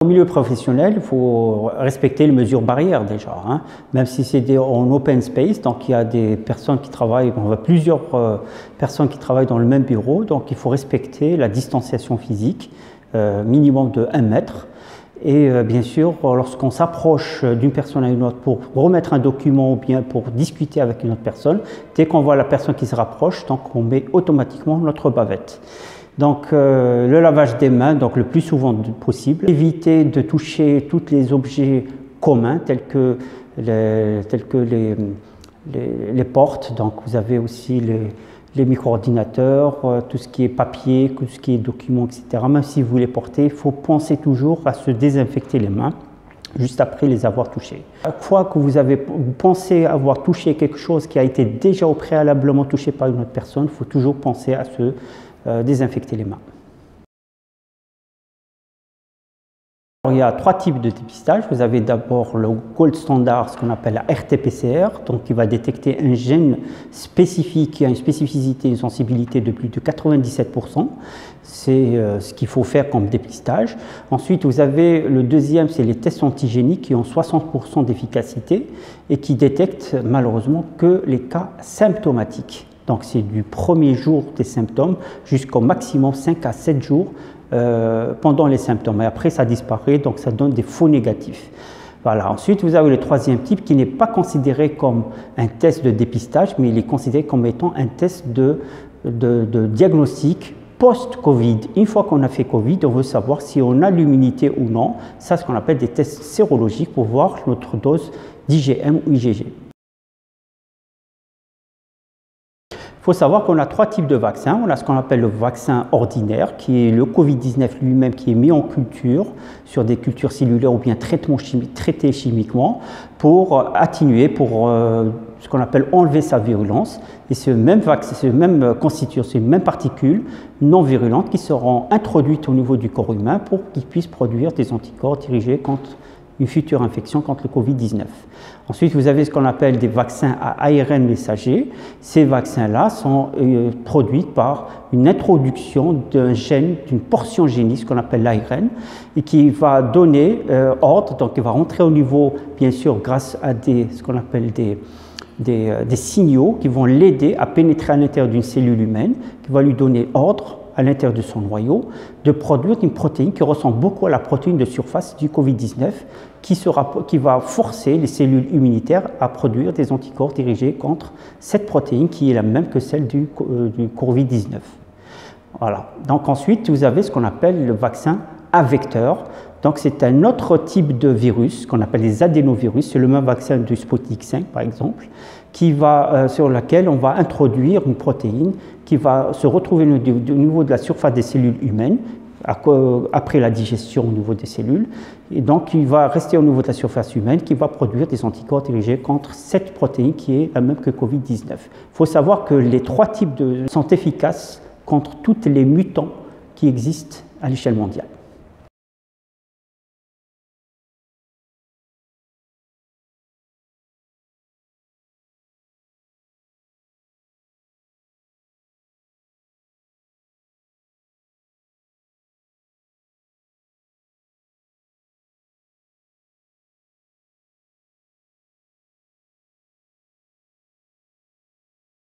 Au milieu professionnel, il faut respecter les mesures barrières déjà, hein. Même si c'est en open space, donc il y a des personnes qui travaillent, on voit plusieurs personnes qui travaillent dans le même bureau, donc il faut respecter la distanciation physique, minimum de 1 mètre. Et bien sûr, lorsqu'on s'approche d'une personne à une autre pour remettre un document ou bien pour discuter avec une autre personne, dès qu'on voit la personne qui se rapproche, donc on met automatiquement notre bavette. Donc le lavage des mains, donc le plus souvent possible. Éviter de toucher tous les objets communs tels que les portes. Donc vous avez aussi les micro-ordinateurs, tout ce qui est papier, tout ce qui est documents, etc. Même si vous les portez, il faut penser toujours à se désinfecter les mains juste après les avoir touchés. Chaque fois que vous pensez avoir touché quelque chose qui a été déjà préalablement touché par une autre personne, il faut toujours penser à se désinfecter les mains. Il y a 3 types de dépistage. Vous avez d'abord le gold standard, ce qu'on appelle la RT-PCR, donc qui va détecter un gène spécifique qui a une spécificité, une sensibilité de plus de 97%. C'est ce qu'il faut faire comme dépistage. Ensuite, vous avez le deuxième, c'est les tests antigéniques qui ont 60% d'efficacité et qui détectent malheureusement que les cas symptomatiques. Donc c'est du premier jour des symptômes jusqu'au maximum 5 à 7 jours pendant les symptômes. Et après ça disparaît, donc ça donne des faux négatifs. Voilà. Ensuite, vous avez le troisième type qui n'est pas considéré comme un test de dépistage, mais il est considéré comme étant un test de diagnostic post-Covid. Une fois qu'on a fait Covid, on veut savoir si on a l'immunité ou non. Ça, c'est ce qu'on appelle des tests sérologiques pour voir notre dose d'IgM ou IgG. Il faut savoir qu'on a 3 types de vaccins. On a ce qu'on appelle le vaccin ordinaire, qui est le Covid-19 lui-même, qui est mis en culture, sur des cultures cellulaires ou bien traités chimiquement, pour atténuer, pour ce qu'on appelle enlever sa virulence. Et ce même vaccin, ces mêmes particules non virulentes qui seront introduites au niveau du corps humain pour qu'il puisse produire des anticorps dirigés contre une future infection contre le Covid-19. Ensuite, vous avez ce qu'on appelle des vaccins à ARN messager. Ces vaccins-là sont produits par une introduction d'un gène, d'une portion génique, ce qu'on appelle l'ARN, et qui va donner ordre, donc il va rentrer au niveau, bien sûr, grâce à ce qu'on appelle des signaux qui vont l'aider à pénétrer à l'intérieur d'une cellule humaine, qui va lui donner ordre à l'intérieur de son noyau, de produire une protéine qui ressemble beaucoup à la protéine de surface du Covid-19, qui va forcer les cellules immunitaires à produire des anticorps dirigés contre cette protéine qui est la même que celle du Covid-19. Voilà. Donc ensuite, vous avez ce qu'on appelle le vaccin à vecteur. Donc c'est un autre type de virus qu'on appelle les adénovirus. C'est le même vaccin du Sputnik 5 par exemple, sur laquelle on va introduire une protéine qui va se retrouver au niveau de la surface des cellules humaines après la digestion au niveau des cellules, et donc il va rester au niveau de la surface humaine qui va produire des anticorps dirigés contre cette protéine qui est la même que Covid-19. Il faut savoir que les 3 types sont efficaces contre tous les mutants qui existent à l'échelle mondiale.